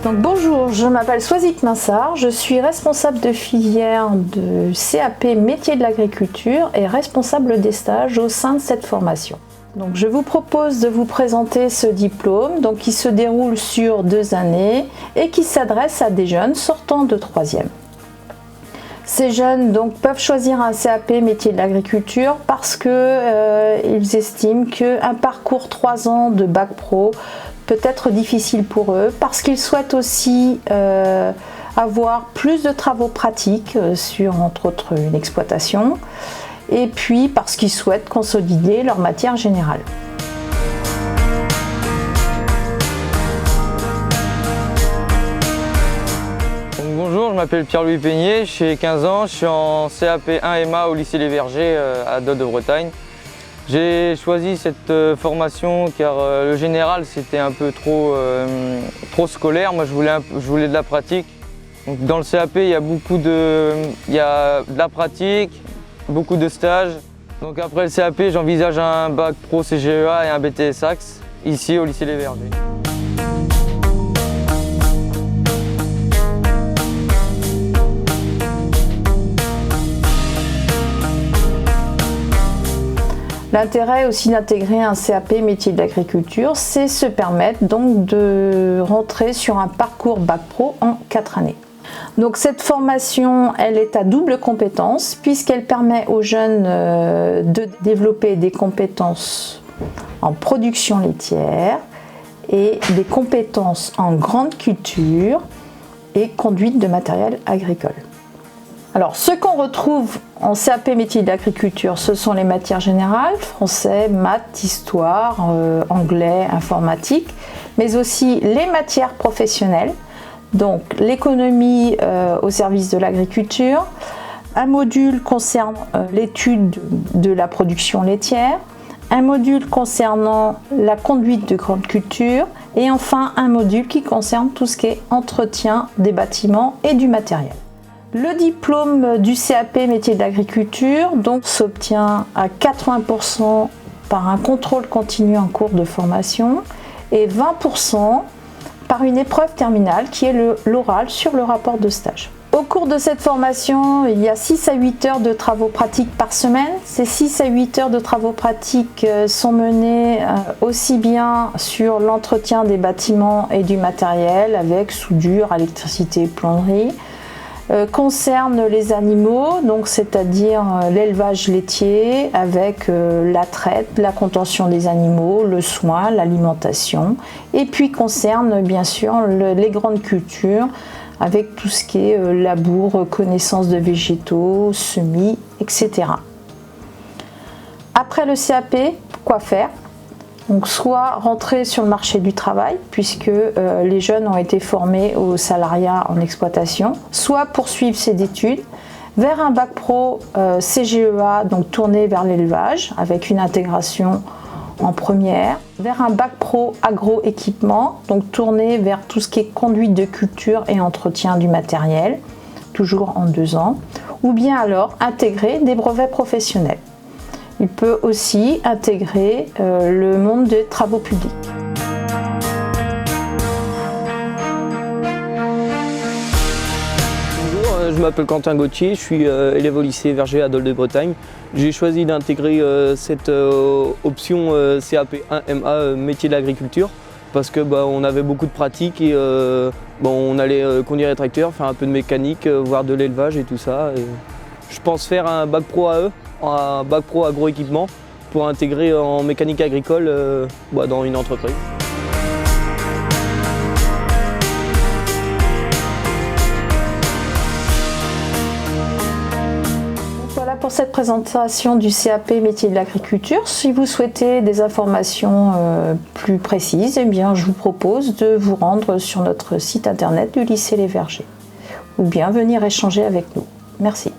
Donc bonjour, je m'appelle Soisic Minsart, je suis responsable de filière de CAP métier de l'agriculture et responsable des stages au sein de cette formation. Donc je vous propose de vous présenter ce diplôme qui se déroule sur 2 années et qui s'adresse à des jeunes sortant de 3e. Ces jeunes peuvent choisir un CAP métier de l'agriculture parce qu'ils estiment qu'un parcours 3 ans de bac pro peut être difficile pour eux, parce qu'ils souhaitent aussi avoir plus de travaux pratiques sur entre autres une exploitation, et puis parce qu'ils souhaitent consolider leur matière générale. Bonjour, je m'appelle Pierre-Louis Peigné, j'ai 15 ans, je suis en CAP 1MA au lycée Les Vergers à Dole de Bretagne. J'ai choisi cette formation car le général c'était un peu trop scolaire, moi je voulais de la pratique. Donc, dans le CAP il y a de la pratique, beaucoup de stages. Donc après le CAP j'envisage un bac pro CGEA et un BTS Axe ici au lycée Les Vergers. L'intérêt aussi d'intégrer un CAP métier de l'agriculture, c'est se permettre de rentrer sur un parcours bac pro en 4 années. Donc cette formation, elle est à double compétence puisqu'elle permet aux jeunes de développer des compétences en production laitière et des compétences en grande culture et conduite de matériel agricole. Alors, ce qu'on retrouve en CAP métier de l'agriculture, ce sont les matières générales, français, maths, histoire, anglais, informatique, mais aussi les matières professionnelles, donc l'économie au service de l'agriculture, un module concernant l'étude de la production laitière, un module concernant la conduite de grande culture et enfin un module qui concerne tout ce qui est entretien des bâtiments et du matériel. Le diplôme du CAP métier de l'agriculture s'obtient à 80% par un contrôle continu en cours de formation et 20% par une épreuve terminale qui est l'oral sur le rapport de stage. Au cours de cette formation, il y a 6 à 8 heures de travaux pratiques par semaine. Ces 6 à 8 heures de travaux pratiques sont menées aussi bien sur l'entretien des bâtiments et du matériel avec soudure, électricité, plomberie, concerne les animaux, c'est-à-dire l'élevage laitier avec la traite, la contention des animaux, le soin, l'alimentation, et puis concerne bien sûr les grandes cultures avec tout ce qui est labour, connaissance de végétaux, semis, etc. Après le CAP, quoi faire ? Soit rentrer sur le marché du travail, puisque les jeunes ont été formés au salariat en exploitation, soit poursuivre ses études vers un bac pro CGEA, tourné vers l'élevage, avec une intégration en première, vers un bac pro agroéquipement, tourné vers tout ce qui est conduite de culture et entretien du matériel, toujours en 2 ans, ou bien alors intégrer des brevets professionnels. Il peut aussi intégrer le monde des travaux publics. Bonjour, je m'appelle Quentin Gauthier, je suis élève au lycée Verger à Dole de Bretagne. J'ai choisi d'intégrer cette option CAP 1MA métier de l'agriculture parce que on avait beaucoup de pratiques et on allait conduire les tracteurs, faire un peu de mécanique, voir de l'élevage et tout ça. Et je pense faire un bac pro AE, un bac pro agroéquipement pour intégrer en mécanique agricole dans une entreprise. Voilà pour cette présentation du CAP métier de l'agriculture. Si vous souhaitez des informations plus précises, je vous propose de vous rendre sur notre site internet du lycée Les Vergers ou bien venir échanger avec nous. Merci.